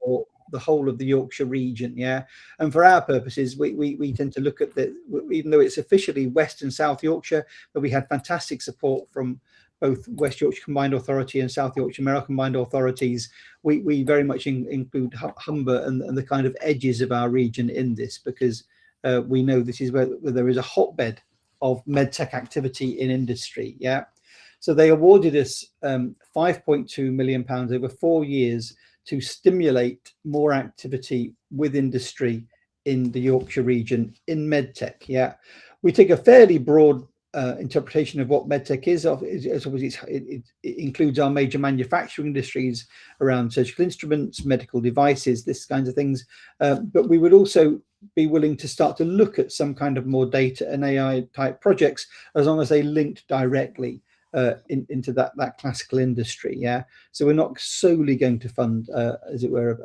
for the whole of the Yorkshire region. Yeah, and for our purposes, we tend to look at even though it's officially West and South Yorkshire, but we had fantastic support from both West Yorkshire Combined Authority and South Yorkshire Merrill Combined Authorities. We very much include Humber and the kind of edges of our region in this, because we know this is where there is a hotbed of medtech activity in industry. Yeah, so they awarded us £5.2 million over 4 years to stimulate more activity with industry in the Yorkshire region in medtech. Yeah, we take a fairly broad interpretation of what medtech is. It includes our major manufacturing industries around surgical instruments, medical devices, this kinds of things. But we would also be willing to start to look at some kind of more data and AI type projects, as long as they linked directly into that classical industry. Yeah, so we're not solely going to fund, as it were,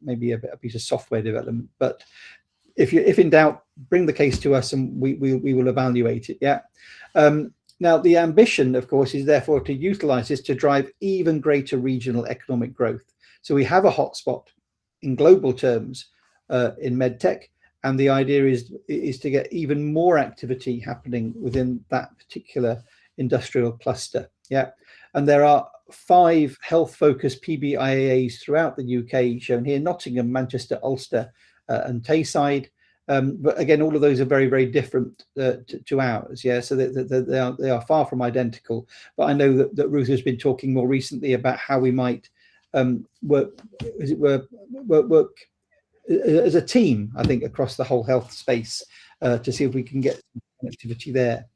maybe a piece of software development, but if in doubt, bring the case to us and we will evaluate it. Yeah. Now the ambition, of course, is therefore to utilize this to drive even greater regional economic growth. So we have a hotspot in global terms in medtech, and the idea is to get even more activity happening within that particular industrial cluster. Yeah, and there are 5 health-focused PBIAAs throughout the UK, shown here: Nottingham, Manchester, Ulster, and Tayside. But again, all of those are very, very different to ours. Yeah, so they are far from identical. But I know that Ruth has been talking more recently about how we might work, as it were, work as a team, I think, across the whole health space to see if we can get some activity there.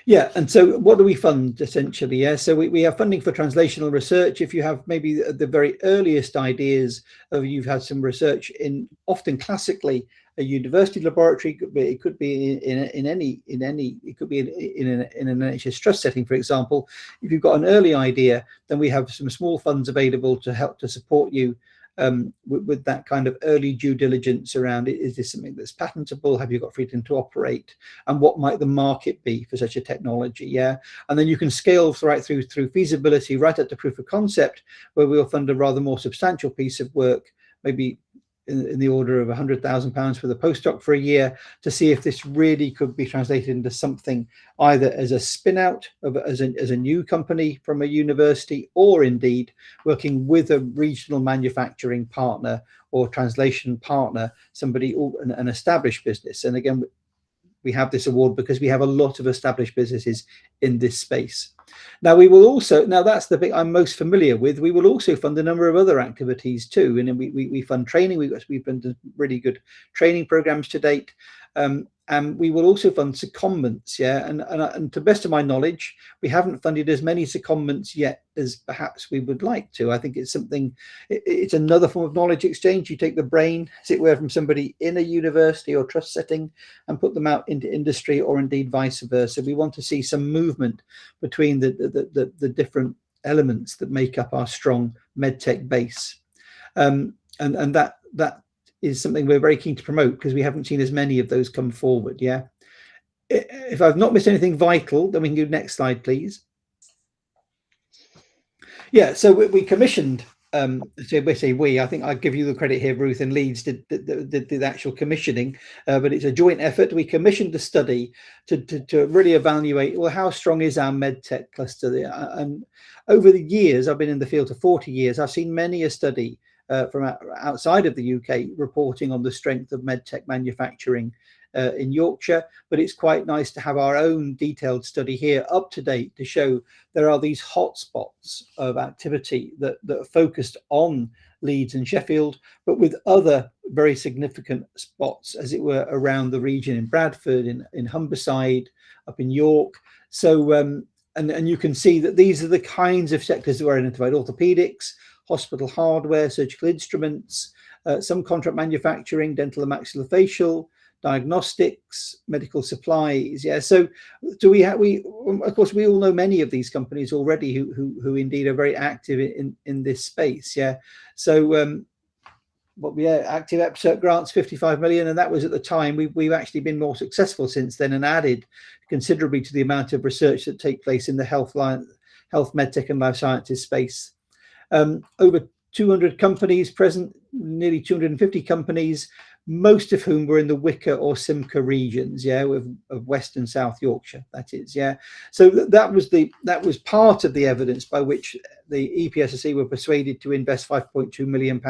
Yeah, and so what do we fund essentially? Yeah, so we have funding for translational research. If you have maybe the very earliest ideas of, you've had some research in, often classically, a university laboratory, it could be in any it could be in an NHS trust setting, for example. If you've got an early idea, then we have some small funds available to help to support you with that kind of early due diligence around it. Is this something that's patentable? Have you got freedom to operate? And what might the market be for such a technology? Yeah, and then you can scale right through feasibility, right up to proof of concept, where we'll fund a rather more substantial piece of work, maybe in the order of £100,000 for the postdoc for a year, to see if this really could be translated into something, either as a spin out of as a new company from a university, or indeed working with a regional manufacturing partner or translation partner, somebody, an established business. And again, we have this award because we have a lot of established businesses in this space. Now we will also, now that's the bit I'm most familiar with, we will also fund a number of other activities too. And then we fund training. We've done really good training programs to date. And we will also fund secondments. Yeah, and to the best of my knowledge, we haven't funded as many secondments yet as perhaps we would like to. I think it's something, it's another form of knowledge exchange. You take the brain, as it were, from somebody in a university or trust setting and put them out into industry, or indeed vice versa. We want to see some movement between the different elements that make up our strong medtech base. And that is something we're very keen to promote, because we haven't seen as many of those come forward. Yeah, if I've not missed anything vital, then we can go next slide, please. Yeah, so we commissioned, so we say we, I think I'll give you the credit here, Ruth and Leeds did the actual commissioning, but it's a joint effort. We commissioned a study to really evaluate, well, how strong is our medtech cluster there? And over the years, I've been in the field for 40 years, I've seen many a study from outside of the UK reporting on the strength of medtech manufacturing in Yorkshire, but it's quite nice to have our own detailed study here up to date to show there are these hotspots of activity that are focused on Leeds and Sheffield, but with other very significant spots, as it were, around the region, in Bradford, in Humberside, up in York. So and you can see that these are the kinds of sectors that were identified: orthopedics, hospital hardware, surgical instruments, some contract manufacturing, dental and maxillofacial, diagnostics, medical supplies. Yeah, so do we of course we all know many of these companies already who indeed are very active in this space. Yeah, so what we active EPSERT grants 55 million, and that was at the time. We've actually been more successful since then and added considerably to the amount of research that take place in the health medtech and life sciences space. Over 200 companies present, nearly 250 companies, most of whom were in the Wicker or Simca regions, yeah, of West and South Yorkshire, that is, yeah. So that was part of the evidence by which the EPSSC were persuaded to invest £5.2 million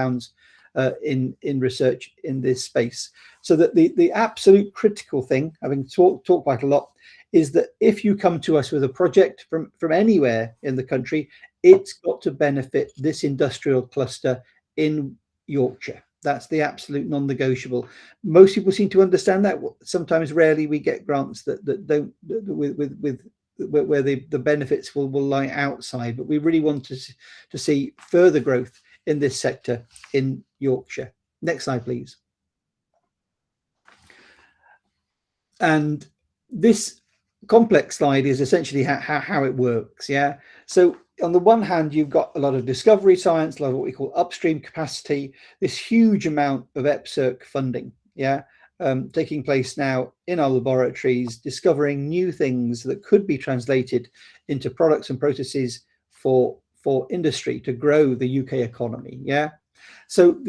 in research in this space. So that the absolute critical thing, having talked quite a lot, is that if you come to us with a project from anywhere in the country, it's got to benefit this industrial cluster in Yorkshire. That's the absolute non-negotiable. Most people seem to understand that. Sometimes, rarely, we get grants that don't, where the benefits will lie outside. But we really want to see further growth in this sector in Yorkshire. Next slide, please. And this complex slide is essentially how it works. Yeah. So on the one hand, you've got a lot of discovery science, a lot of what we call upstream capacity, this huge amount of EPSRC funding, yeah, taking place now in our laboratories, discovering new things that could be translated into products and processes for industry to grow the UK economy, yeah. So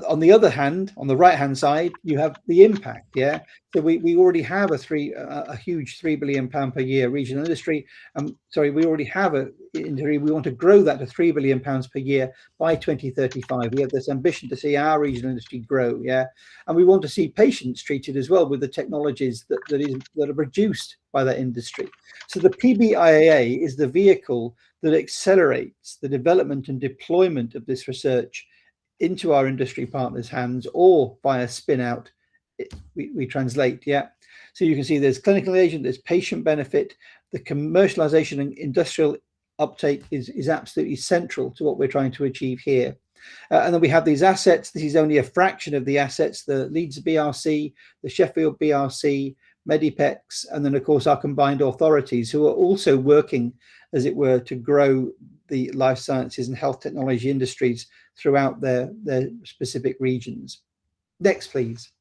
on the other hand, on the right hand side, you have the impact, yeah. So we already have a huge £3 billion per year regional industry. Sorry, we already have we want to grow that to £3 billion per year by 2035. We have this ambition to see our regional industry grow, yeah, and we want to see patients treated as well with the technologies that are produced by that industry. So the PBIAA is the vehicle that accelerates the development and deployment of this research into our industry partners' hands, or via spin out, we translate, yeah. So you can see there's clinical agent, there's patient benefit, the commercialization and industrial uptake is absolutely central to what we're trying to achieve here. And then we have these assets. This is only a fraction of the assets: the Leeds BRC, the Sheffield BRC, Medipex, and then of course our combined authorities, who are also working, as it were, to grow the life sciences and health technology industries throughout their specific regions. Next, please.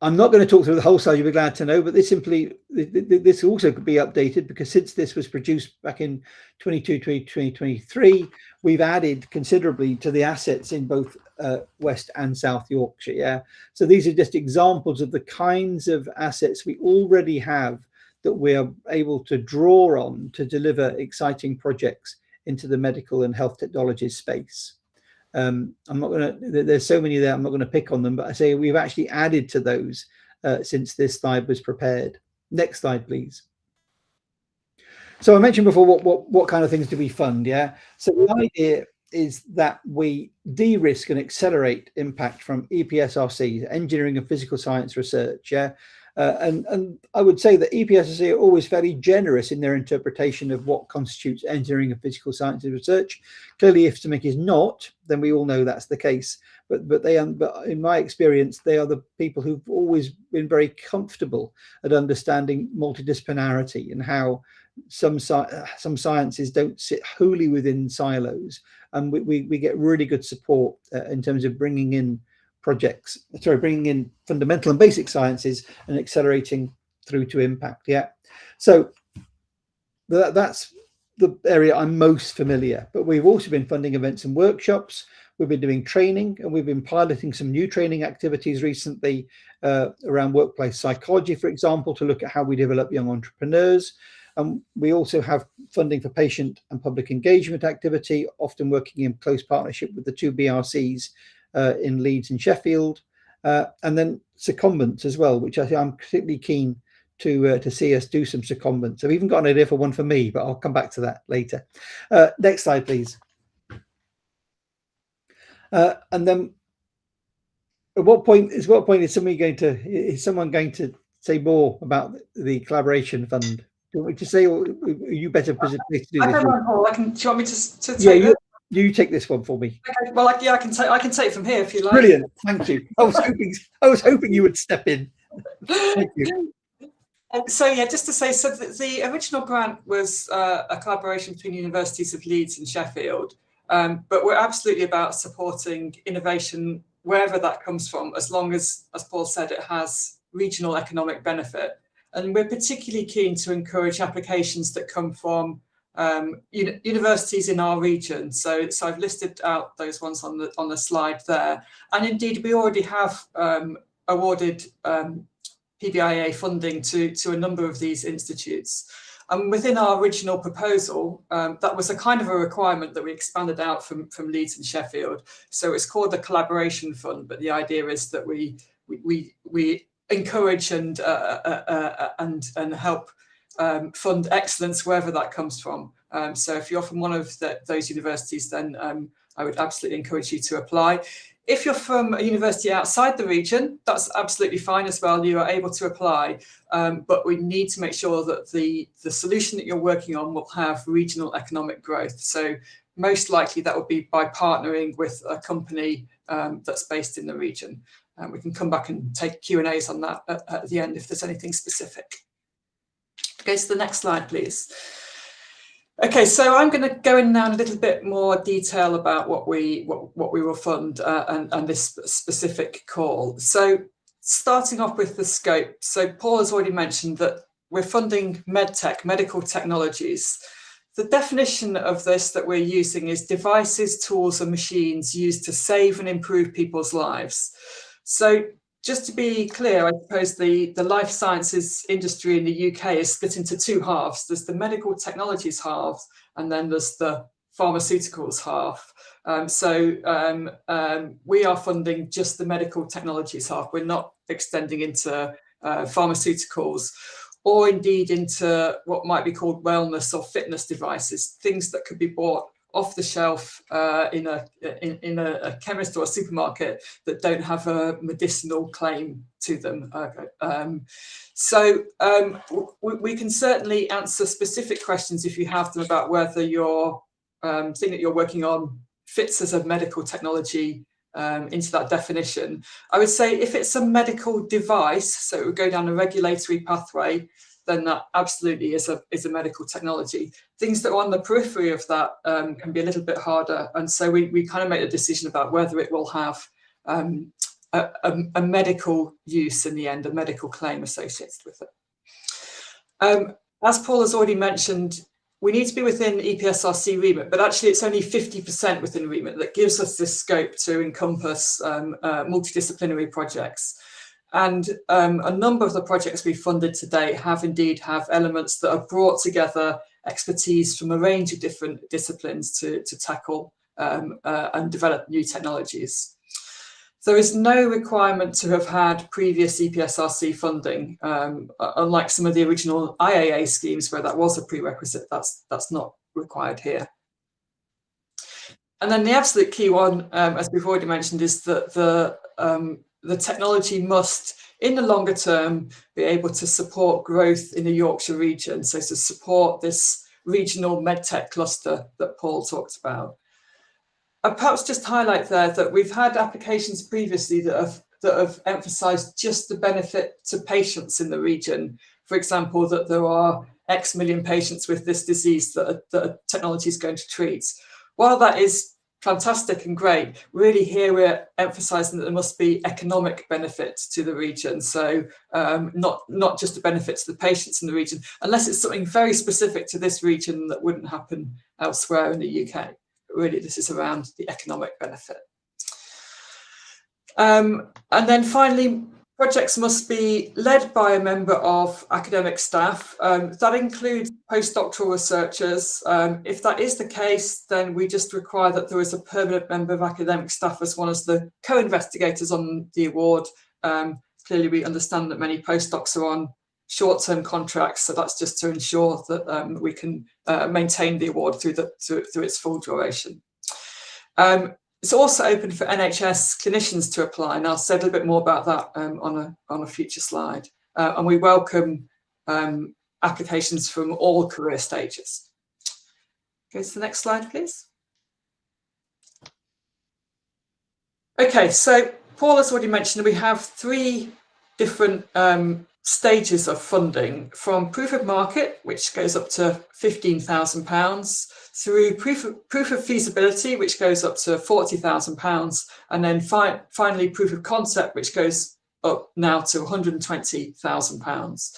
I'm not going to talk through the whole slide, you'll be glad to know, but this also could be updated, because since this was produced back in 2023, we've added considerably to the assets in both West and South Yorkshire. Yeah, so these are just examples of the kinds of assets we already have that we are able to draw on to deliver exciting projects into the medical and health technology space. I'm not going to, there's so many there, I'm not going to pick on them, but I say we've actually added to those since this slide was prepared. Next slide, please. So I mentioned before, what kind of things do we fund? Yeah. So the idea is that we de-risk and accelerate impact from EPSRC, engineering and physical science research. Yeah. And I would say that EPSSC are always fairly generous in their interpretation of what constitutes engineering and physical sciences research. Clearly, if something is not, then we all know that's the case. But in my experience, they are the people who've always been very comfortable at understanding multidisciplinarity and how some sciences don't sit wholly within silos. And we get really good support in terms of bringing in fundamental and basic sciences and accelerating through to impact. Yeah, so that's the area I'm most familiar, but we've also been funding events and workshops. We've been doing training, and we've been piloting some new training activities recently around workplace psychology, for example, to look at how we develop young entrepreneurs. We also have funding for patient and public engagement activity, often working in close partnership with the two BRCs in Leeds and Sheffield, and then secondments as well, which I think I'm particularly keen to see us do some secondments. I've even got an idea for one for me, but I'll come back to that later. Next slide, please. And then, at what point is someone going to say more about the collaboration fund? Do you want me to say, or are you better positioned to do this? I don't know, Paul. Do you want me to take it? You take this one for me. Okay, well, I can take it from here if you like. Brilliant, thank you. I was hoping you would step in. Thank you. So yeah, just to say, so the original grant was a collaboration between universities of Leeds and Sheffield, but we're absolutely about supporting innovation wherever that comes from, as long as Paul said, it has regional economic benefit. And we're particularly keen to encourage applications that come from universities in our region. So I've listed out those ones on the slide there. And indeed, we already have awarded PBIAA funding to a number of these institutes. And within our original proposal, that was a kind of a requirement that we expanded out from Leeds and Sheffield. So it's called the Collaboration Fund, but the idea is that we encourage and help fund excellence wherever that comes from. So if you're from one of those universities, then I would absolutely encourage you to apply. If you're from a university outside the region, that's absolutely fine as well. You are able to apply, but we need to make sure that the solution that you're working on will have regional economic growth. So most likely that will be by partnering with a company that's based in the region. We can come back and take Q&As on that at the end if there's anything specific. Go to the next slide, please. Okay, so I'm going to go in now in a little bit more detail about what we will fund and this specific call. So starting off with the scope. So Paul has already mentioned that we're funding MedTech, medical technologies. The definition of this that we're using is devices, tools and machines used to save and improve people's lives. So just to be clear, I suppose the life sciences industry in the UK is split into two halves. There's the medical technologies half, and then there's the pharmaceuticals half. We are funding just the medical technologies half. We're not extending into pharmaceuticals, or indeed into what might be called wellness or fitness devices, things that could be bought off the shelf in a chemist or a supermarket that don't have a medicinal claim to them. We can certainly answer specific questions if you have them about whether your thing that you're working on fits as a medical technology into that definition. I would say if it's a medical device, so it would go down a regulatory pathway, then that absolutely is a medical technology. Things that are on the periphery of that can be a little bit harder. And so we kind of make a decision about whether it will have a medical use in the end, a medical claim associated with it. As Paul has already mentioned, we need to be within EPSRC remit, but actually it's only 50% within remit that gives us this scope to encompass multidisciplinary projects. And a number of the projects we've funded to date have elements that have brought together expertise from a range of different disciplines to tackle and develop new technologies. There is no requirement to have had previous EPSRC funding, unlike some of the original IAA schemes where that was a prerequisite. That's not required here. And then the absolute key one, as we've already mentioned, is that the technology must, in the longer term, be able to support growth in the Yorkshire region, so to support this regional medtech cluster that Paul talked about. I'd perhaps just highlight there that we've had applications previously that have emphasised just the benefit to patients in the region. For example, that there are X million patients with this disease that a technology is going to treat. While that is fantastic and great, really here we're emphasising that there must be economic benefits to the region. So not just the benefits to the patients in the region, unless it's something very specific to this region that wouldn't happen elsewhere in the UK. But really, this is around the economic benefit. And then finally, projects must be led by a member of academic staff. That includes postdoctoral researchers. If that is the case, then we just require that there is a permanent member of academic staff as one as the co-investigators on the award. Clearly, we understand that many postdocs are on short-term contracts, so that's just to ensure that we can maintain the award through its full duration. It's also open for NHS clinicians to apply, and I'll say a little bit more about that on a future slide. And we welcome applications from all career stages. Go to the next slide, please. Okay, so Paul has already mentioned that we have three different stages of funding, from proof of market, which goes up to £15,000, through proof of feasibility, which goes up to £40,000, and then finally proof of concept, which goes up now to £120,000.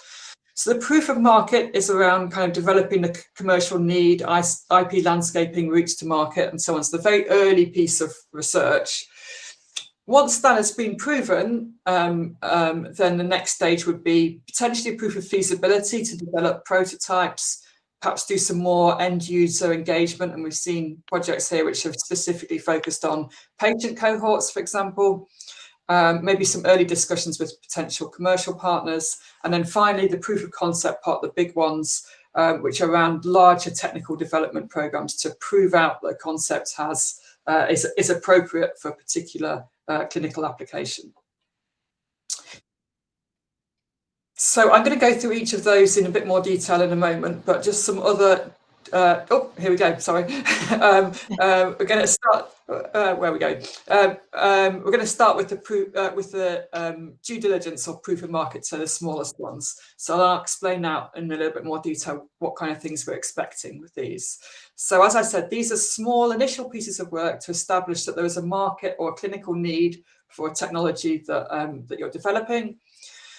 So the proof of market is around kind of developing the commercial need, IP landscaping, routes to market, and so on. So the very early piece of research. Once that has been proven, then the next stage would be potentially a proof of feasibility to develop prototypes, perhaps do some more end user engagement. And we've seen projects here which have specifically focused on patient cohorts, for example. Maybe some early discussions with potential commercial partners. And then finally, the proof of concept part, the big ones, which are around larger technical development programs to prove out that a concept is appropriate for a particular clinical application. So I'm going to go through each of those in a bit more detail in a moment, but just some other oh, here we go. Sorry. We're going to start where we go. We're going to start with the due diligence or proof of market, so the smallest ones. So I'll explain now in a little bit more detail what kind of things we're expecting with these. So as I said, these are small initial pieces of work to establish that there is a market or a clinical need for a technology that that you're developing.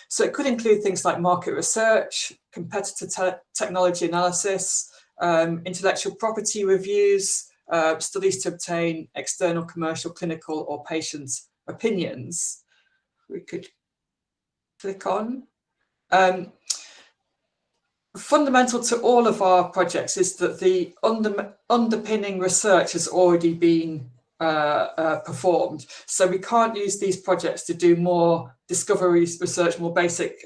So it could include things like market research, competitor technology analysis, intellectual property reviews, studies to obtain external commercial, clinical or patient opinions. We could click on. Fundamental to all of our projects is that the underpinning research has already been performed. So we can't use these projects to do more discovery research, more basic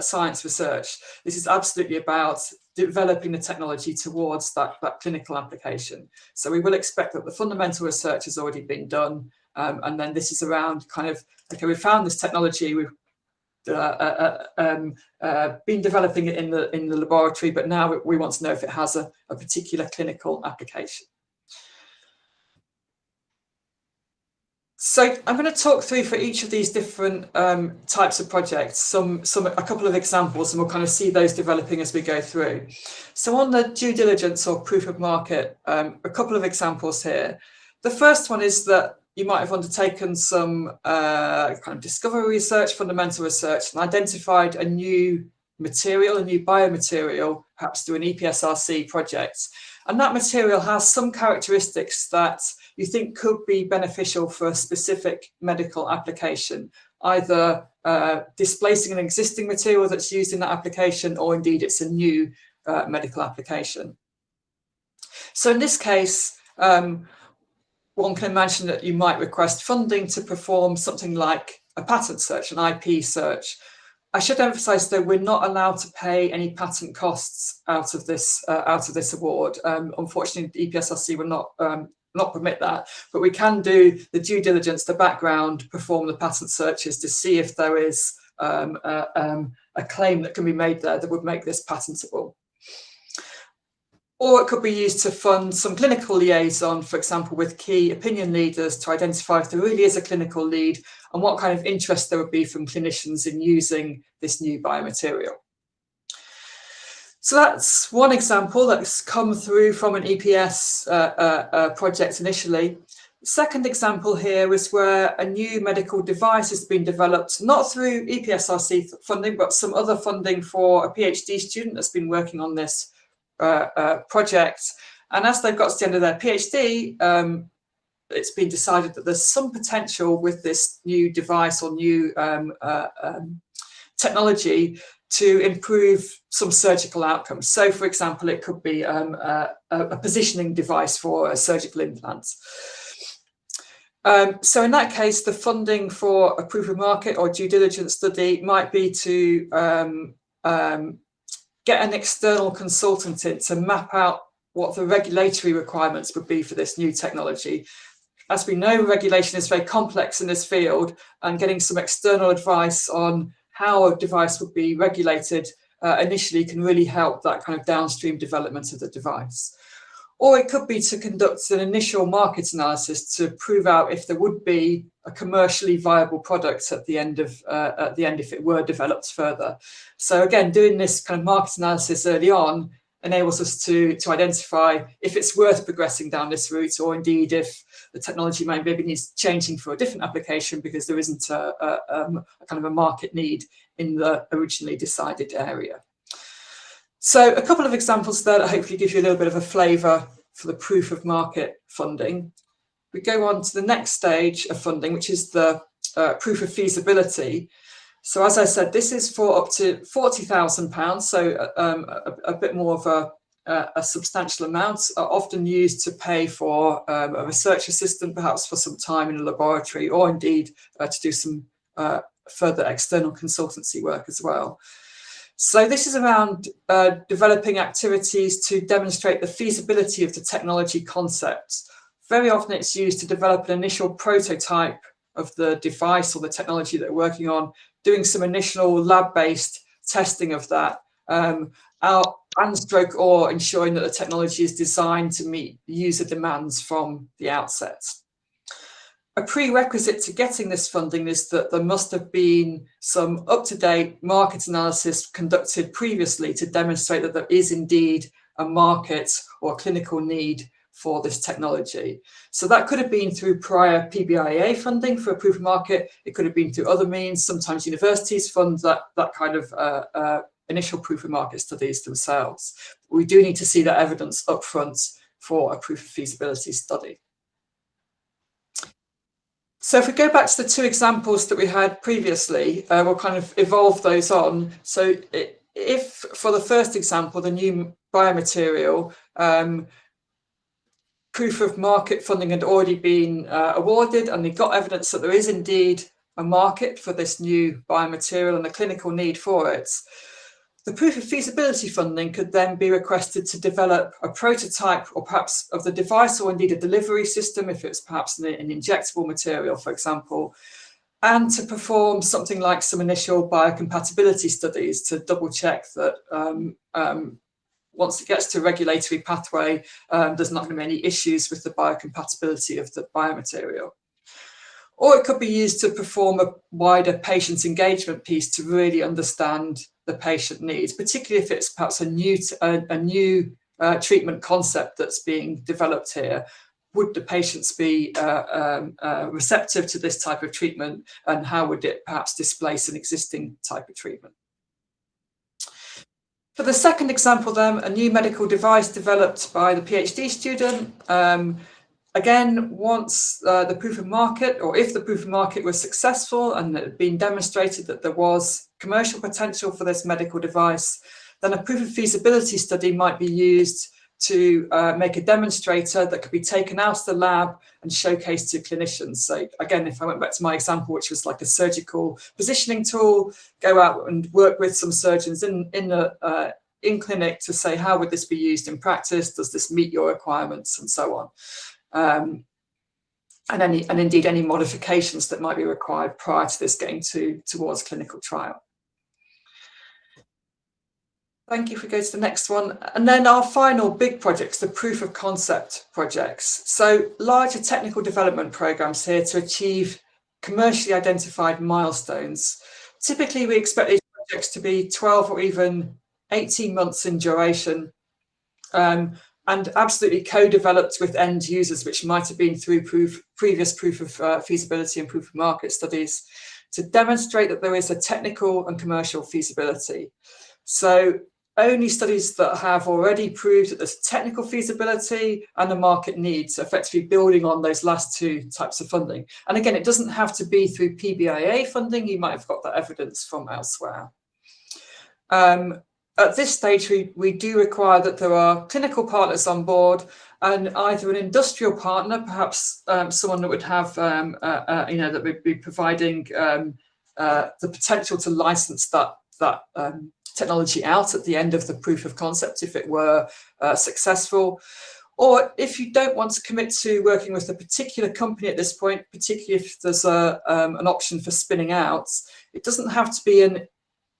science research. This is absolutely about developing the technology towards that clinical application. So we will expect that the fundamental research has already been done, and then this is around kind of, okay, we found this technology, we've been developing it in the laboratory, but now we want to know if it has a particular clinical application. So I'm going to talk through for each of these different types of projects, a couple of examples, and we'll kind of see those developing as we go through. So on the due diligence or proof of market, a couple of examples here. The first one is that you might have undertaken some kind of discovery research, fundamental research, and identified a new material, a new biomaterial, perhaps through an EPSRC project. And that material has some characteristics that you think could be beneficial for a specific medical application, either displacing an existing material that's used in that application, or indeed it's a new medical application. So in this case, one can imagine that you might request funding to perform something like a patent search, an IP search. I should emphasize, though, we're not allowed to pay any patent costs out of this award. Unfortunately, the EPSRC will not permit that, but we can do the due diligence, the background, perform the patent searches to see if there is a claim that can be made there that would make this patentable. Or it could be used to fund some clinical liaison, for example, with key opinion leaders to identify if there really is a clinical lead and what kind of interest there would be from clinicians in using this new biomaterial. So that's one example that's come through from an EPS project initially. The second example here is where a new medical device has been developed, not through EPSRC funding, but some other funding for a PhD student that's been working on this project. And as they've got to the end of their PhD, it's been decided that there's some potential with this new device or new technology to improve some surgical outcomes. So, for example, it could be a positioning device for a surgical implant. So in that case, the funding for a proof of market or due diligence study might be to get an external consultant in to map out what the regulatory requirements would be for this new technology. As we know, regulation is very complex in this field, and getting some external advice on how a device would be regulated initially can really help that kind of downstream development of the device. Or it could be to conduct an initial market analysis to prove out if there would be a commercially viable product at the end if it were developed further. So again, doing this kind of market analysis early on enables us to identify if it's worth progressing down this route, or indeed if the technology maybe needs changing for a different application because there isn't a kind of a market need in the originally decided area. So a couple of examples there that hopefully give you a little bit of a flavour for the proof of market funding. We go on to the next stage of funding, which is the proof of feasibility. So as I said, this is for up to £40,000, so a bit more of a substantial amount, often used to pay for a research assistant, perhaps for some time in a laboratory, or indeed to do some further external consultancy work as well. So this is around developing activities to demonstrate the feasibility of the technology concepts. Very often it's used to develop an initial prototype of the device or the technology that we're working on, doing some initial lab-based testing of that, or ensuring that the technology is designed to meet user demands from the outset. A prerequisite to getting this funding is that there must have been some up-to-date market analysis conducted previously to demonstrate that there is indeed a market or clinical need for this technology. So that could have been through prior PBIAA funding for a proof of market. It could have been through other means. Sometimes universities fund that kind of initial proof of market studies themselves. We do need to see that evidence upfront for a proof of feasibility study. So if we go back to the two examples that we had previously, we'll kind of evolve those on. So if for the first example, the new biomaterial, proof of market funding had already been awarded, and they got evidence that there is indeed a market for this new biomaterial and a clinical need for it, the proof of feasibility funding could then be requested to develop a prototype, or perhaps of the device, or indeed a delivery system if it's perhaps an injectable material, for example, and to perform something like some initial biocompatibility studies to double check that once it gets to regulatory pathway, there's not going to be any issues with the biocompatibility of the biomaterial. Or it could be used to perform a wider patient engagement piece to really understand the patient needs, particularly if it's perhaps a new treatment concept that's being developed here. Would the patients be receptive to this type of treatment, and how would it perhaps displace an existing type of treatment? For the second example then, a new medical device developed by the PhD student. Again, once the proof of market, or if the proof of market was successful and it had been demonstrated that there was commercial potential for this medical device, then a proof of feasibility study might be used to make a demonstrator that could be taken out of the lab and showcased to clinicians. So again, if I went back to my example, which was like a surgical positioning tool, go out and work with some surgeons in clinic to say, how would this be used in practice? Does this meet your requirements, and so on? And indeed any modifications that might be required prior to this getting towards clinical trial. Thank you. If we go to the next one. And then our final big projects, the proof of concept projects. So larger technical development programs here to achieve commercially identified milestones. Typically, we expect these projects to be 12 or even 18 months in duration, and absolutely co-developed with end users, which might have been through previous proof of feasibility and proof of market studies, to demonstrate that there is a technical and commercial feasibility. So only studies that have already proved that there's technical feasibility and the market needs, effectively building on those last two types of funding. And again, it doesn't have to be through PBIAA funding. You might have got that evidence from elsewhere. At this stage, we do require that there are clinical partners on board, and either an industrial partner, perhaps someone that would have, that would be providing the potential to license that technology out at the end of the proof of concept if it were successful. Or if you don't want to commit to working with a particular company at this point, particularly if there's an option for spinning out, it doesn't have to be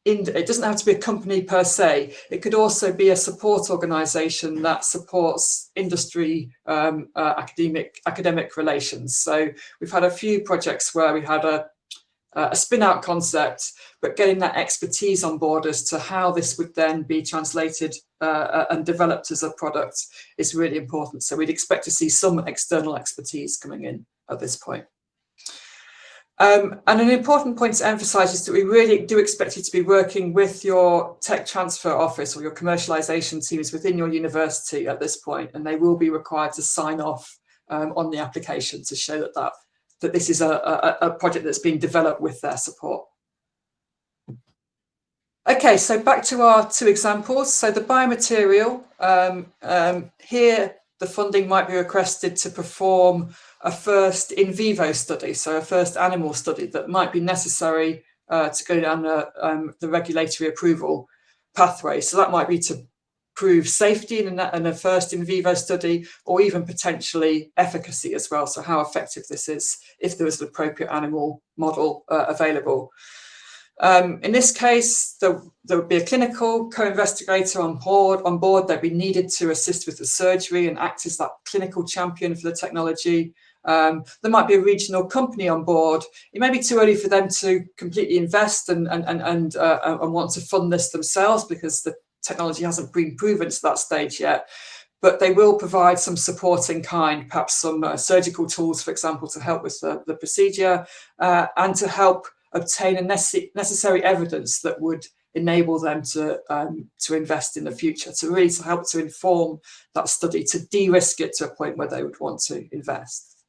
a company per se. It could also be a support organisation that supports industry academic relations. So we've had a few projects where we had a spin-out concept, but getting that expertise on board as to how this would then be translated and developed as a product is really important. So we'd expect to see some external expertise coming in at this point. And an important point to emphasise is that we really do expect you to be working with your tech transfer office or your commercialisation teams within your university at this point, and they will be required to sign off on the application to show that this is a project that's being developed with their support. Okay, so back to our two examples. So the biomaterial, here the funding might be requested to perform a first in vivo study, so a first animal study that might be necessary to go down the regulatory approval pathway. So that might be to prove safety in a first in vivo study, or even potentially efficacy as well. So how effective this is if there is an appropriate animal model available. In this case, there would be a clinical co-investigator on board. They'd be needed to assist with the surgery and act as that clinical champion for the technology. There might be a regional company on board. It may be too early for them to completely invest and want to fund this themselves because the technology hasn't been proven to that stage yet. But they will provide some support in kind, perhaps some surgical tools, for example, to help with the procedure and to help obtain a necessary evidence that would enable them to invest in the future, to really help to inform that study, to de-risk it to a point where they would want to invest.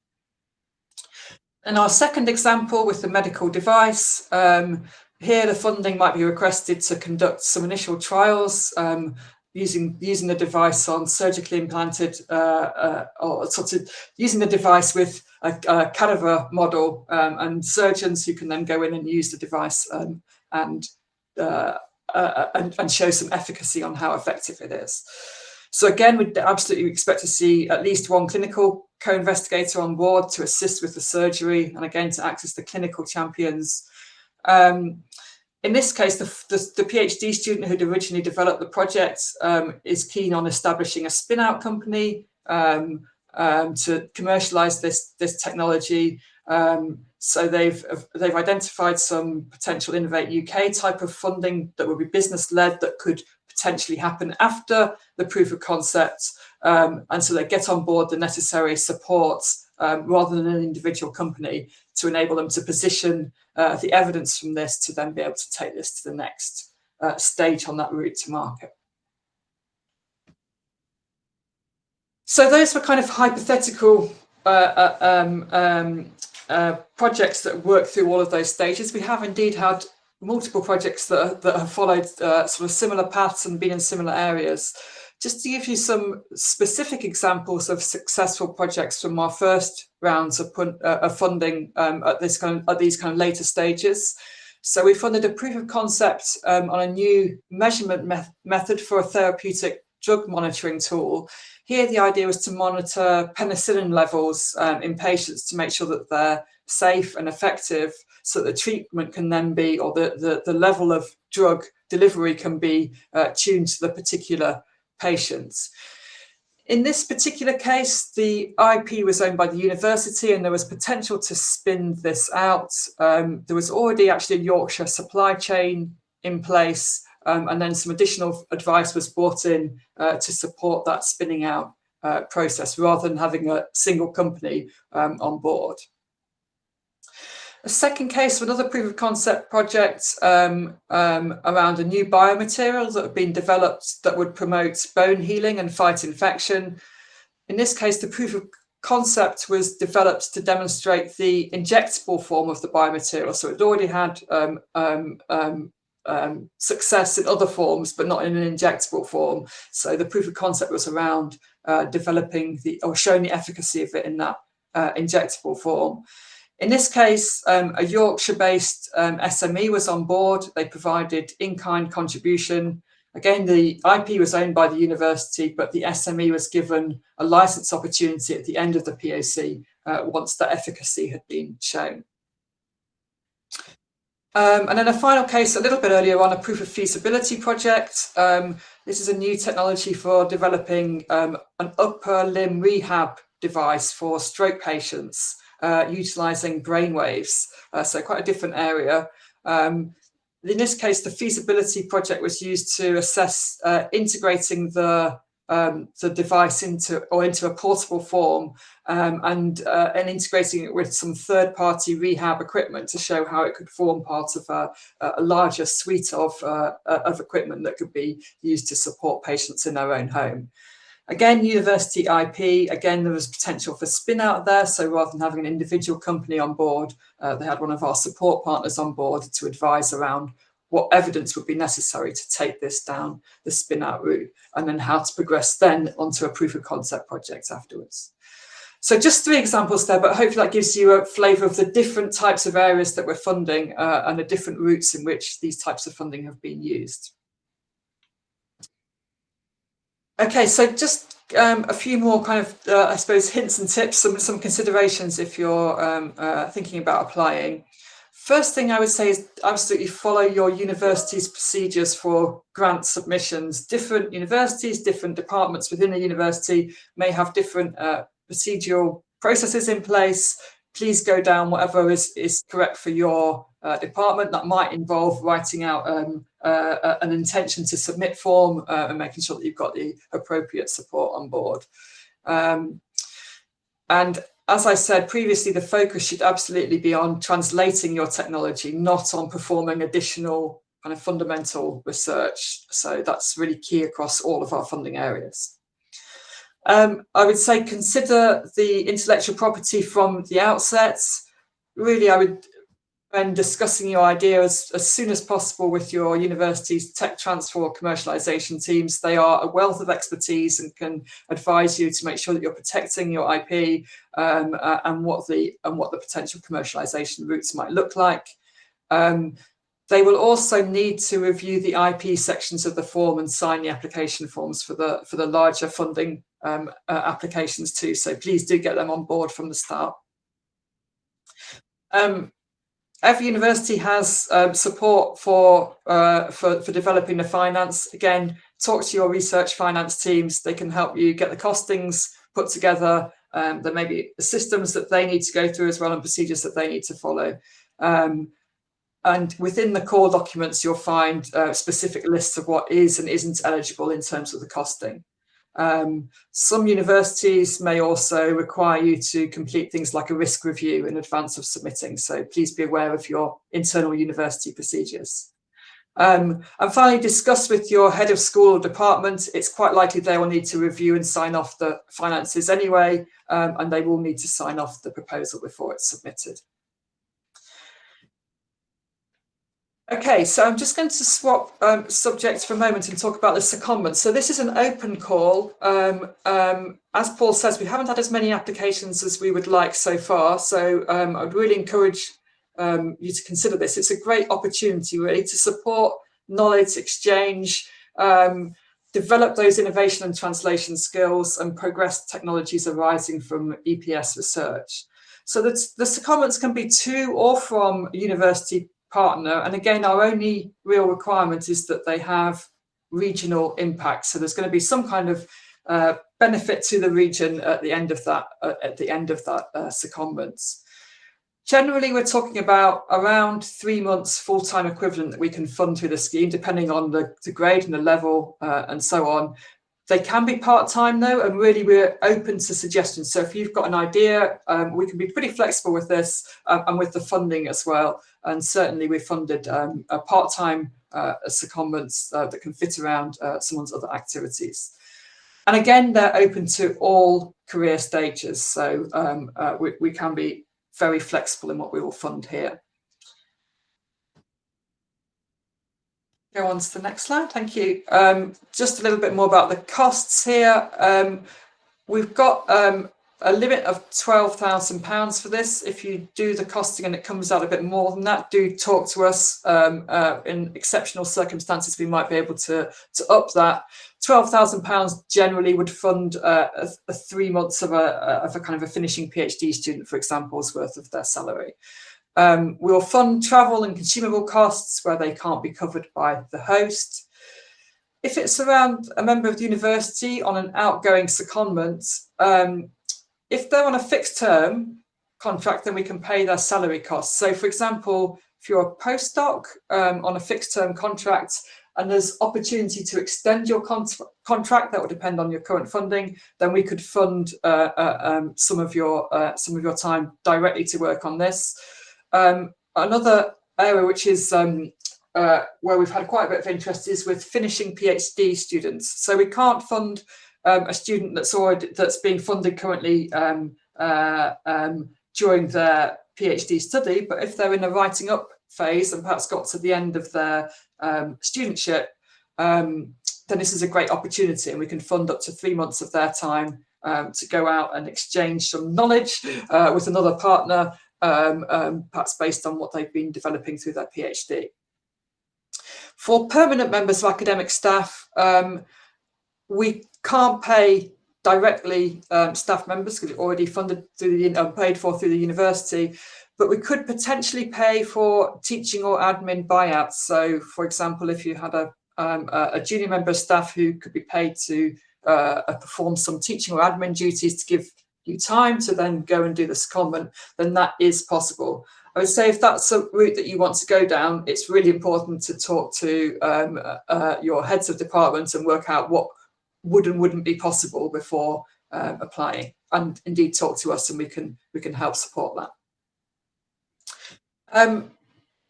And our second example with the medical device, here the funding might be requested to conduct some initial trials using the device on surgically implanted, or sort of using the device with a cadaver model, and surgeons who can then go in and use the device and show some efficacy on how effective it is. So again, we'd absolutely expect to see at least one clinical co-investigator on board to assist with the surgery, and again to act as the clinical champions. In this case, the PhD student who'd originally developed the project is keen on establishing a spin-out company to commercialise this technology. So they've identified some potential Innovate UK type of funding that would be business-led, that could potentially happen after the proof of concept, and so they get on board the necessary support rather than an individual company to enable them to position the evidence from this to then be able to take this to the next stage on that route to market. So those were kind of hypothetical projects that work through all of those stages. We have indeed had multiple projects that have followed sort of similar paths and been in similar areas. Just to give you some specific examples of successful projects from our first rounds of funding at these kind of later stages. So we funded a proof of concept on a new measurement method for a therapeutic drug monitoring tool. Here, the idea was to monitor penicillin levels in patients to make sure that they're safe and effective, so that the treatment can then be, or the level of drug delivery can be tuned to the particular patients. In this particular case, the IP was owned by the university and there was potential to spin this out. There was already actually a Yorkshire supply chain in place, and then some additional advice was brought in to support that spinning out process, rather than having a single company on board. A second case of another proof of concept project around a new biomaterial that had been developed that would promote bone healing and fight infection. In this case, the proof of concept was developed to demonstrate the injectable form of the biomaterial. So it already had success in other forms, but not in an injectable form. So the proof of concept was around developing or showing the efficacy of it in that injectable form. In this case, a Yorkshire-based SME was on board. They provided in-kind contribution. Again, the IP was owned by the university, but the SME was given a license opportunity at the end of the POC once the efficacy had been shown. And then a final case a little bit earlier on, a proof of feasibility project. This is a new technology for developing an upper limb rehab device for stroke patients, utilising brainwaves, so quite a different area. In this case, the feasibility project was used to assess integrating the the device into a portable form, and integrating it with some third-party rehab equipment to show how it could form part of a larger suite of equipment that could be used to support patients in their own home. Again, university IP, again, there was potential for spin out there. So rather than having an individual company on board, they had one of our support partners on board to advise around what evidence would be necessary to take this down the spin out route, and then how to progress then onto a proof of concept project afterwards. So just 3 examples there, but hopefully that gives you a flavour of the different types of areas that we're funding and the different routes in which these types of funding have been used. Okay, so just a few more kind of, I suppose, hints and tips, some considerations if you're thinking about applying. First thing I would say is absolutely follow your university's procedures for grant submissions. Different universities, different departments within the university may have different procedural processes in place. Please go down whatever is correct for your department. That might involve writing out an intention to submit form and making sure that you've got the appropriate support on board. And as I said previously, the focus should absolutely be on translating your technology, not on performing additional kind of fundamental research. So that's really key across all of our funding areas. I would say consider the intellectual property from the outset. Really, I would, when discussing your ideas as soon as possible with your university's tech transfer or commercialization teams, they are a wealth of expertise and can advise you to make sure that you're protecting your IP and what the potential commercialization routes might look like. They will also need to review the IP sections of the form and sign the application forms for the larger funding applications too. So please do get them on board from the start. Every university has support for developing the finance. Again, talk to your research finance teams. They can help you get the costings put together. There may be systems that they need to go through as well and procedures that they need to follow. And within the core documents, you'll find specific lists of what is and isn't eligible in terms of the costing. Some universities may also require you to complete things like a risk review in advance of submitting. So please be aware of your internal university procedures. And finally, discuss with your head of school or department. It's quite likely they will need to review and sign off the finances anyway, and they will need to sign off the proposal before it's submitted. Okay, so I'm just going to swap subjects for a moment and talk about the secondment. So this is an open call. As Paul says, we haven't had as many applications as we would like so far. So I'd really encourage you to consider this. It's a great opportunity really to support knowledge exchange, develop those innovation and translation skills and progress technologies arising from EPS research. So the secondments can be to or from university partner, and again, our only real requirement is that they have regional impact. So there's going to be some kind of benefit to the region at the end of that secondment. Generally, we're talking about around 3 months full-time equivalent that we can fund through the scheme, depending on the grade and the level and so on. They can be part-time though, and really we're open to suggestions. So if you've got an idea, we can be pretty flexible with this and with the funding as well. And certainly we've funded a part-time secondments that can fit around someone's other activities. And again, they're open to all career stages. So we can be very flexible in what we will fund here. Go on to the next slide. Thank you. Just a little bit more about the costs here. We've got a limit of £12,000 for this. If you do the costing and it comes out a bit more than that, do talk to us. In exceptional circumstances, we might be able to up that. £12,000 generally would fund 3 months of a kind of a finishing PhD student, for example's worth of their salary. We'll fund travel and consumable costs where they can't be covered by the host. If it's around a member of the university on an outgoing secondment, if they're on a fixed term contract, then we can pay their salary costs. So for example, if you're a postdoc on a fixed term contract and there's opportunity to extend your contract, that would depend on your current funding, then we could fund some of your time directly to work on this. Another area which is where we've had quite a bit of interest is with finishing PhD students. So we can't fund a student that's being funded currently during their PhD study, but if they're in a writing up phase and perhaps got to the end of their studentship, then this is a great opportunity, and we can fund up to 3 months of their time to go out and exchange some knowledge with another partner, perhaps based on what they've been developing through their PhD. For permanent members of academic staff, we can't pay directly staff members because it's already funded through paid for through the university, but we could potentially pay for teaching or admin buyouts. So, for example, if you had a junior member of staff who could be paid to perform some teaching or admin duties to give you time to then go and do the secondment, then that is possible. I would say if that's a route that you want to go down, it's really important to talk to your heads of departments and work out what would and wouldn't be possible before applying, and indeed talk to us, and we can help support that.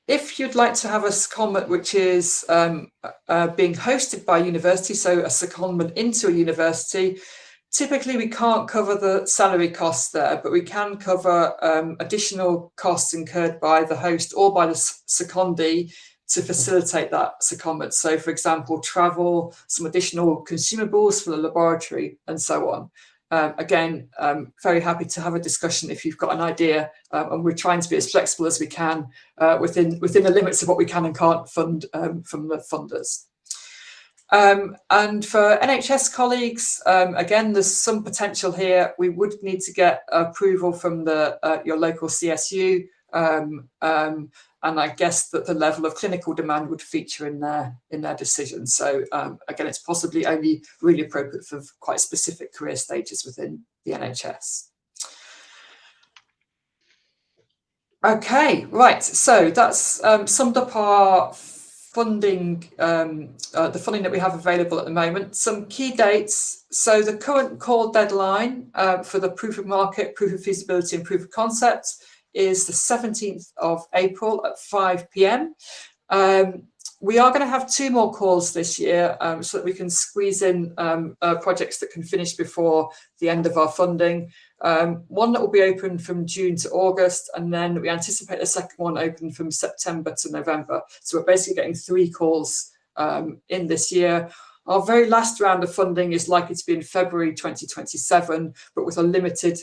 If you'd like to have a secondment which is being hosted by a university, so a secondment into a university, typically we can't cover the salary costs there, but we can cover additional costs incurred by the host or by the secondee to facilitate that secondment. So, for example, travel, some additional consumables for the laboratory, and so on. Again, very happy to have a discussion if you've got an idea, and we're trying to be as flexible as we can within the limits of what we can and can't fund from the funders. And for NHS colleagues, again, there's some potential here. We would need to get approval from your local CSU, and I guess that the level of clinical demand would feature in their decision. So again, it's possibly only really appropriate for quite specific career stages within the NHS. Okay, right. So that's summed up our funding, the funding that we have available at the moment. Some key dates. So the current call deadline for the proof of market, proof of feasibility, and proof of concept is the 17th of April at 5 p.m. We are going to have 2 more calls this year so that we can squeeze in projects that can finish before the end of our funding. One that will be open from June to August, and then we anticipate the second one open from September to November. So we're basically getting 3 calls in this year. Our very last round of funding is likely to be in February 2027, but with a limited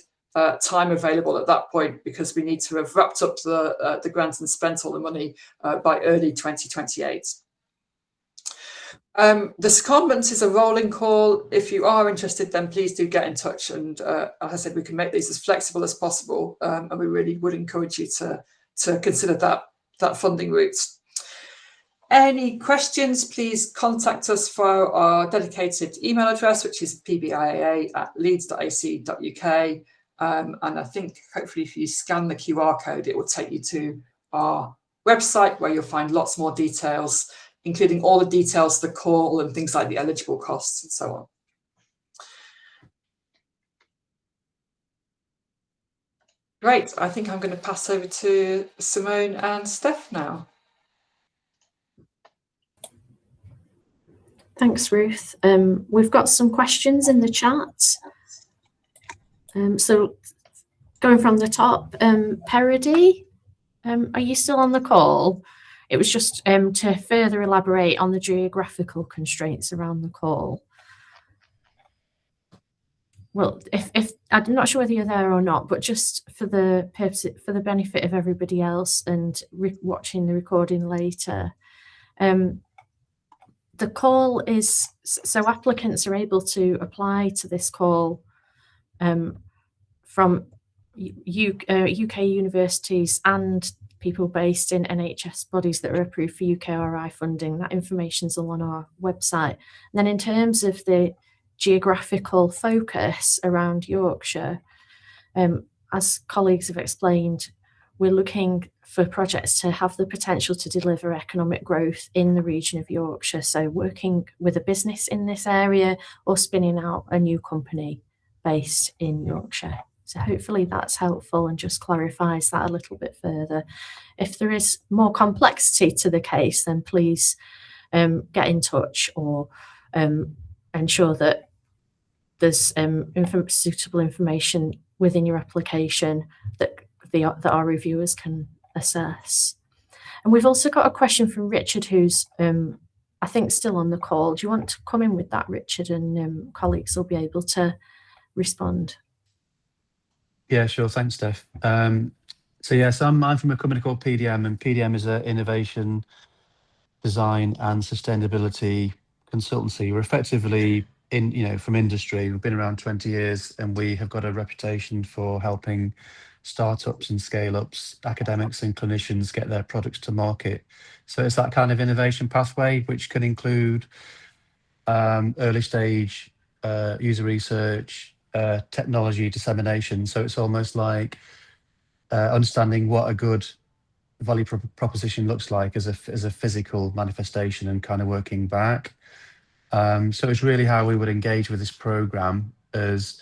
time available at that point, because we need to have wrapped up the grant and spent all the money by early 2028. The secondment is a rolling call. If you are interested, then please do get in touch, and as I said, we can make these as flexible as possible, and we really would encourage you to consider that funding route. Any questions, please contact us via our dedicated email address, which is pbiaa@leeds.ac.uk. And I think hopefully if you scan the QR code, it will take you to our website, where you'll find lots more details, including all the details of the call and things like the eligible costs and so on. Great. I think I'm going to pass over to Simone and Steph now. Thanks, Ruth. We've got some questions in the chat. So going from the top, Parody, are you still on the call? It was just to further elaborate on the geographical constraints around the call. Well, if I'm not sure whether you're there or not, but just for the purpose, for the benefit of everybody else and watching the recording later, the call is, so applicants are able to apply to this call from UK universities and people based in NHS bodies that are approved for UKRI funding. That information's all on our website. And then in terms of the geographical focus around Yorkshire, as colleagues have explained, we're looking for projects to have the potential to deliver economic growth in the region of Yorkshire. So working with a business in this area or spinning out a new company based in Yorkshire. So hopefully that's helpful and just clarifies that a little bit further. If there is more complexity to the case, then please get in touch or ensure that there's suitable information within your application that our reviewers can assess. And we've also got a question from Richard, who's I think still on the call. Do you want to come in with that, Richard, and colleagues will be able to respond? Yeah, sure. Thanks, Steph. So yes, I'm from a company called PDM, and PDM is an innovation, design, and sustainability consultancy. We're effectively from industry. We've been around 20 years, and we have got a reputation for helping startups and scale-ups, academics and clinicians get their products to market. So it's that kind of innovation pathway, which can include early stage user research, technology dissemination. So it's almost like understanding what a good value proposition looks like as a physical manifestation and kind of working back. So it's really how we would engage with this program as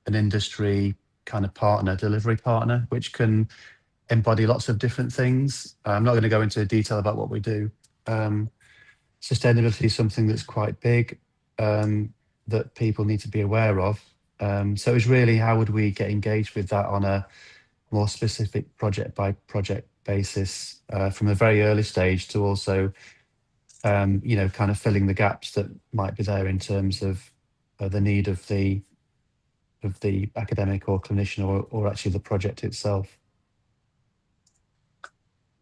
an industry kind of partner, delivery partner, which can embody lots of different things. I'm not going to go into detail about what we do. Sustainability is something that's quite big, that people need to be aware of. So it's really how would we get engaged with that on a more specific project by project basis, from a very early stage to also kind of filling the gaps that might be there in terms of the need of the academic or clinician or actually the project itself.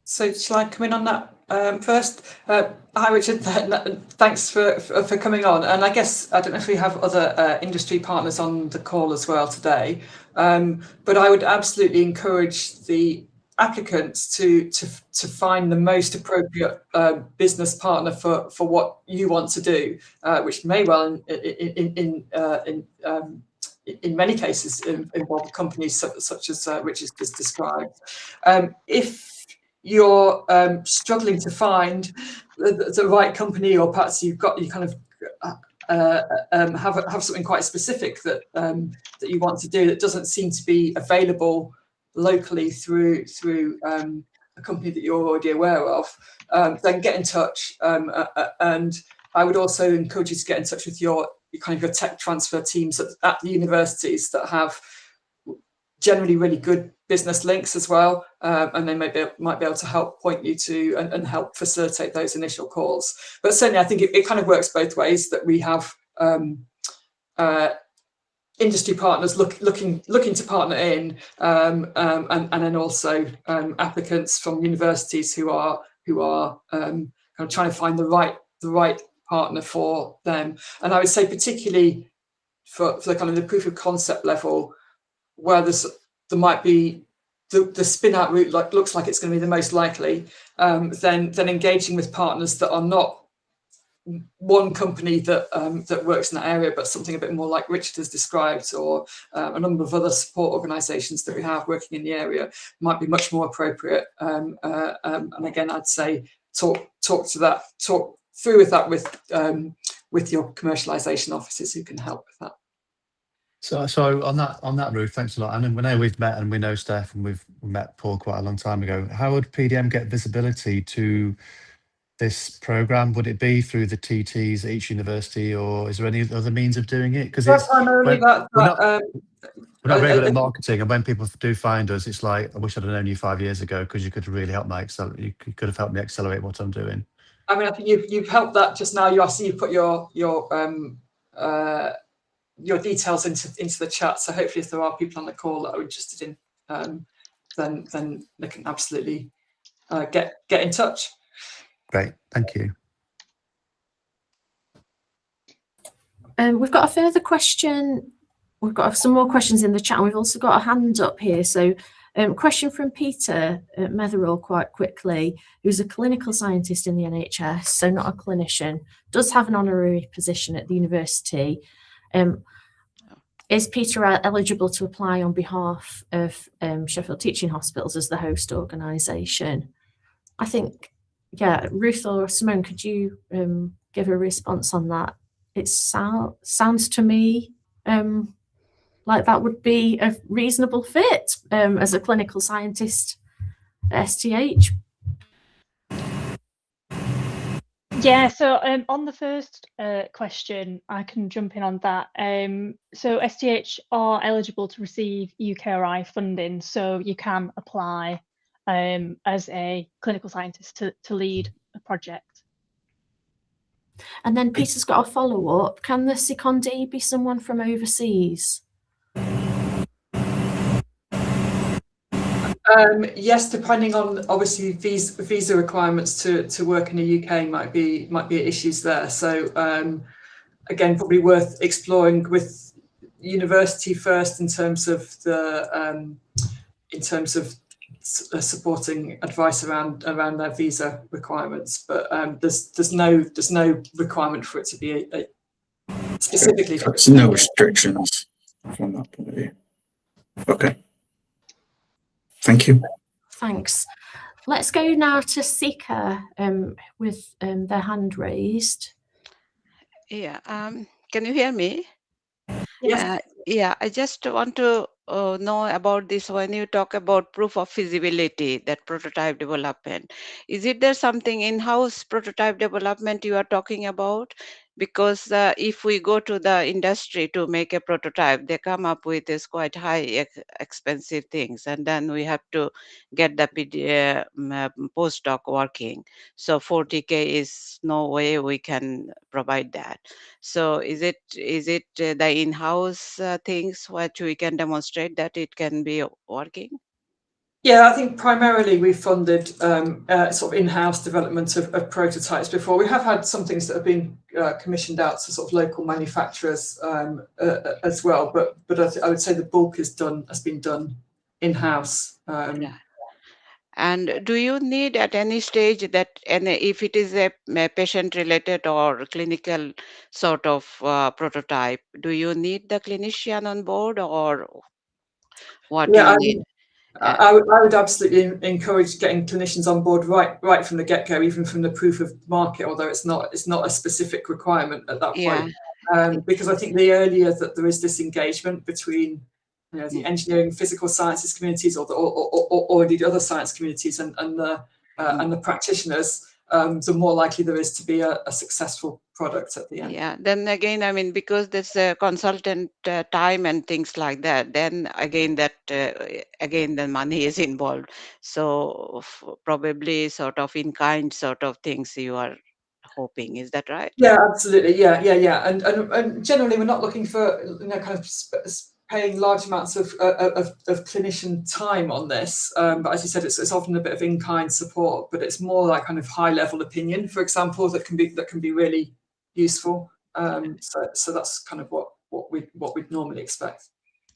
So shall I come in on that first? Hi Richard, thanks for coming on. And I guess, I don't know if we have other industry partners on the call as well today, but I would absolutely encourage the applicants to find the most appropriate business partner for what you want to do, which may well in many cases involve companies such as Richard has described. If you're struggling to find the right company, or perhaps you kind of have something quite specific that you want to do that doesn't seem to be available locally through a company that you're already aware of, then get in touch. And I would also encourage you to get in touch with your tech transfer teams at the universities that have generally really good business links as well, and they might be able to help point you to and help facilitate those initial calls. But certainly I think it kind of works both ways, that we have industry partners looking to partner in, and then also applicants from universities who are kind of trying to find the right partner for them. And I would say particularly for the kind of the proof of concept level, where there might be the spin out route looks like it's going to be the most likely, then engaging with partners that are not one company that works in that area, but something a bit more like Richard has described, or a number of other support organisations that we have working in the area, might be much more appropriate. And again, I'd say talk through with that with your commercialisation officers who can help with that. So on that, Ruth, thanks a lot. And we know we've met, and we know Steph, and we've met Paul quite a long time ago. How would PDM get visibility to this program? Would it be through the TTs at each university, or is there any other means of doing it? Because it's primarily we're not very good at marketing, and when people do find us, it's like, I wish I'd have known you 5 years ago, because you could really help you could have helped me accelerate what I'm doing. I mean, I think you've helped that just now. You put your details into the chat, so hopefully if there are people on the call that are interested in, then they can absolutely get in touch. Great, thank you. We've got a further question. We've got some more questions in the chat, and we've also got a hand up here. So question from Peter Metherall, quite quickly, who's a clinical scientist in the NHS, so not a clinician, does have an honorary position at the university. is Peter eligible to apply on behalf of Sheffield Teaching Hospitals as the host organisation? I think, yeah, Ruth or Simone, could you give a response on that? It sounds to me like that would be a reasonable fit as a clinical scientist at STH. Yeah, so on the first question, I can jump in on that. So STH are eligible to receive UKRI funding, so you can apply as a clinical scientist to lead a project. And then Peter's got a follow-up. Can the secondee be someone from overseas? Yes, depending on obviously visa requirements to work in the UK might be issues there. So again, probably worth exploring with university first in terms of the supporting advice around their visa requirements. But there's no requirement for it to be specifically. There's no restrictions from that point of view. Okay. Thank you. Thanks. Let's go now to Sika with their hand raised. Yeah, can you hear me? Yes. Yeah, I just want to know about this when you talk about proof of feasibility, that prototype development. Is it there something in-house prototype development you are talking about? Because if we go to the industry to make a prototype, they come up with this quite high expensive things, and then we have to get the postdoc working. So 40K is no way we can provide that. So is it the in-house things which we can demonstrate that it can be working? Yeah, I think primarily we funded sort of in-house development of prototypes before. We have had some things that have been commissioned out to sort of local manufacturers as well, but I would say the bulk has been done in-house. Yeah. And do you need at any stage that, and if it is a patient-related or clinical sort of prototype, do you need the clinician on board, or what do you need? I would absolutely encourage getting clinicians on board right from the get-go, even from the proof of market, although it's not a specific requirement at that point. Yeah. Because I think the earlier that there is this engagement between the engineering, physical sciences communities, or indeed other science communities and the practitioners, the more likely there is to be a successful product at the end. Yeah, then again, I mean, because there's a consultant time and things like that, then again the money is involved. So probably sort of in-kind sort of things you are hoping, is that right? Yeah, absolutely. Yeah. And generally we're not looking for kind of paying large amounts of clinician time on this, but as you said, it's often a bit of in-kind support, but it's more like kind of high-level opinion, for example, that can be really useful. So that's kind of what we'd normally expect.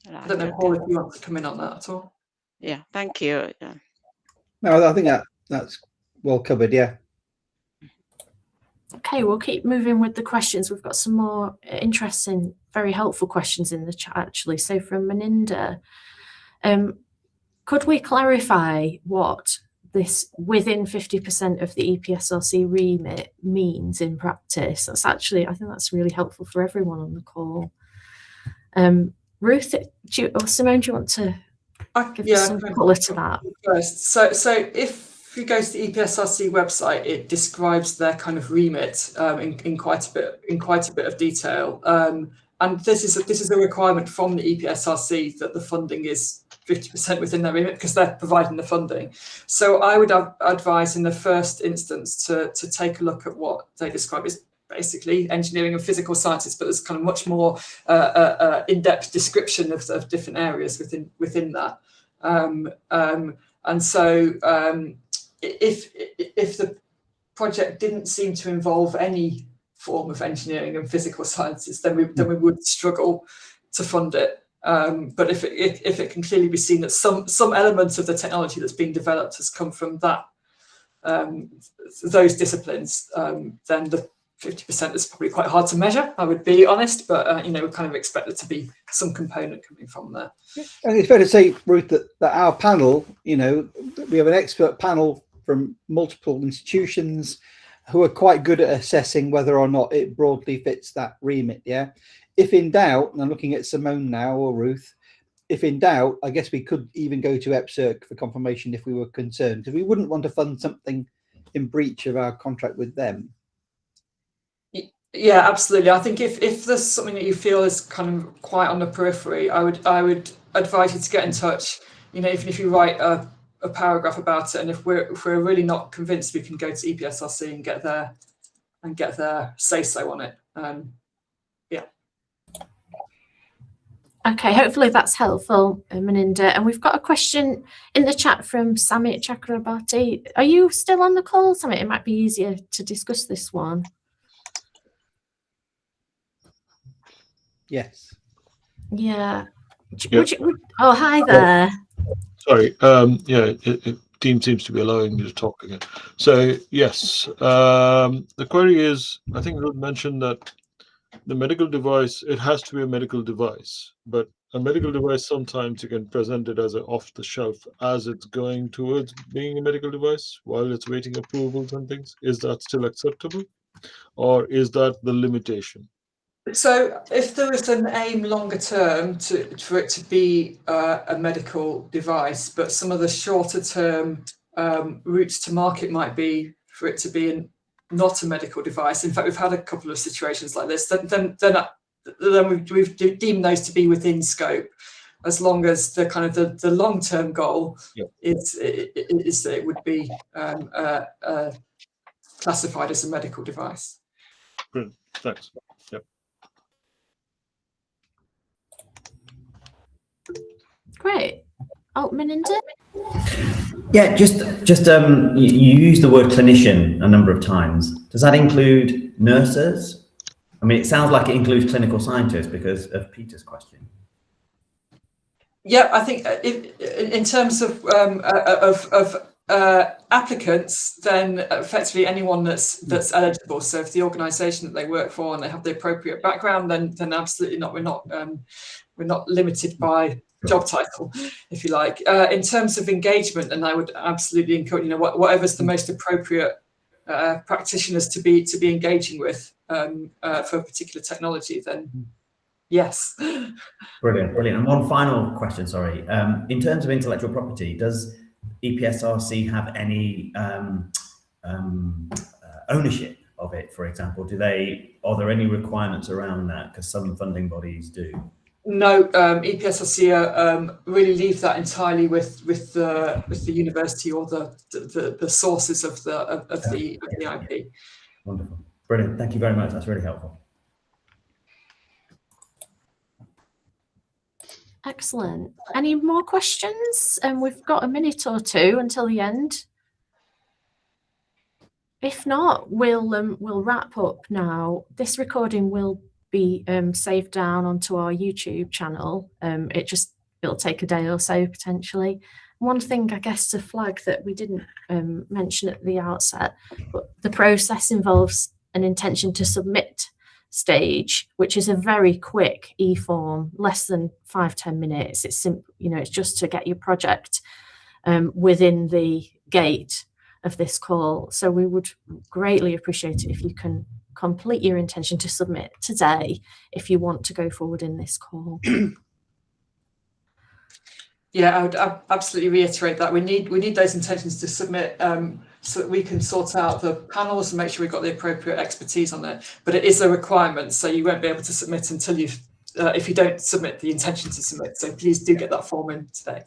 Right. I don't know, Paul, if you want to come in on that at all. Yeah, thank you. Yeah. No, I think that's well covered. Yeah. Okay, we'll keep moving with the questions. We've got some more interesting, very helpful questions in the chat, actually. So from Meninda, could we clarify what this within 50% of the EPSRC remit means in practice? That's actually, I think that's really helpful for everyone on the call. Ruth, or Simone, do you want to give some colour to that? First, so if you go to the EPSRC website, it describes their kind of remit in quite a bit of detail. And this is a requirement from the EPSRC that the funding is 50% within their remit because they're providing the funding. So I would advise in the first instance to take a look at what they describe as basically engineering and physical sciences, but there's kind of much more in-depth description of different areas within that. And so if the project didn't seem to involve any form of engineering and physical sciences, then we would struggle to fund it. But if it can clearly be seen that some element of the technology that's being developed has come from those disciplines, then 50% is probably quite hard to measure, I would be honest, but we kind of expect there to be some component coming from there. And it's fair to say, Ruth, that our panel, we have an expert panel from multiple institutions who are quite good at assessing whether or not it broadly fits that remit. Yeah. If in doubt, and I'm looking at Simone now or Ruth, if in doubt, I guess we could even go to EPSRC for confirmation if we were concerned, because we wouldn't want to fund something in breach of our contract with them. Yeah, absolutely. I think if there's something that you feel is kind of quite on the periphery, I would advise you to get in touch. Even if you write a paragraph about it, and if we're really not convinced, we can go to EPSRC and get their say so on it. Yeah. Okay, hopefully that's helpful, Meninda. And we've got a question in the chat from Samit Chakrabarti. Are you still on the call, Samit? It might be easier to discuss this one. Yes. Yeah. Yeah. Oh, hi there. Sorry. Team seems to be allowing me to talk again. So yes, the query is, I think Ruth mentioned that the medical device, it has to be a medical device, but a medical device, sometimes you can present it as an off the shelf as it's going towards being a medical device while it's waiting approvals and things. Is that still acceptable, or is that the limitation? So if there is an aim longer term for it to be a medical device, but some of the shorter term routes to market might be for it to be not a medical device. In fact, we've had a couple of situations like this. Then we've deemed those to be within scope, as long as the kind of the long term goal is that it would be classified as a medical device. Brilliant. Thanks. Yep. Great. Oh, Meninda? Yeah, just you use the word clinician a number of times. Does that include nurses? I mean, it sounds like it includes clinical scientists because of Peter's question. Yeah, I think in terms of applicants, then effectively anyone that's eligible. So if the organisation that they work for and they have the appropriate background, then absolutely not. We're not limited by job title, if you like. In terms of engagement, and I would absolutely encourage, whatever's the most appropriate practitioners to be engaging with for a particular technology, then yes. Brilliant. And one final question, sorry. In terms of intellectual property, does EPSRC have any ownership of it, for example? Are there any requirements around that? Because some funding bodies do. No, EPSRC really leave that entirely with the university or the sources of the IP. Wonderful, brilliant. Thank you very much. That's really helpful. Excellent. Any more questions? We've got a minute or two until the end. If not, we'll wrap up now. This recording will be saved down onto our YouTube channel. It'll take a day or so potentially. One thing I guess to flag that we didn't mention at the outset, but the process involves an intention to submit stage, which is a very quick e-form, less than 5-10 minutes. It's simple, it's just to get your project within the gate of this call. So we would greatly appreciate it if you can complete your intention to submit today if you want to go forward in this call. Yeah, I would absolutely reiterate that we need those intentions to submit so that we can sort out the panels and make sure we've got the appropriate expertise on it. But it is a requirement, so you won't be able to submit until if you don't submit the intention to submit. So please do get that form in today.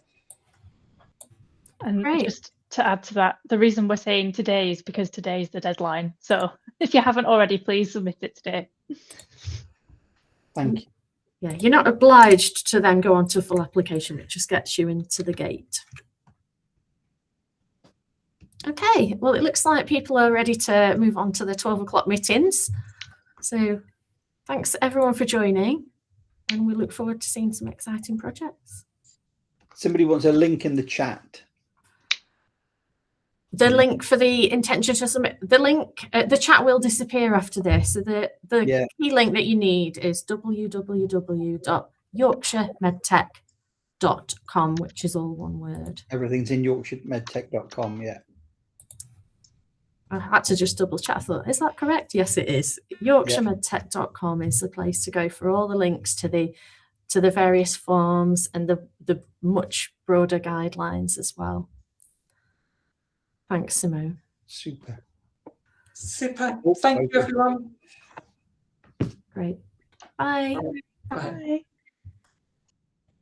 And Great. Just to add to that, the reason we're saying today is because today is the deadline. So if you haven't already, please submit it today. Thank you. Yeah, you're not obliged to then go on to full application. It just gets you into the gate. Okay, well, it looks like people are ready to move on to the 12 o'clock meetings. So thanks everyone for joining, and we look forward to seeing some exciting projects. Somebody wants a link in the chat. The link for the intention to submit, the link, the chat will disappear after this. So the key link that you need is www.yorkshiremedtech.com, which is all one word. Everything's in yorkshiremedtech.com. Yeah. I had to just double check. I thought, is that correct? Yes, it is. YorkshireMedTech.com is the place to go for all the links to the various forms and the much broader guidelines as well. Thanks, Simone. Super. Super. Thank you, everyone. Great. Bye. Bye.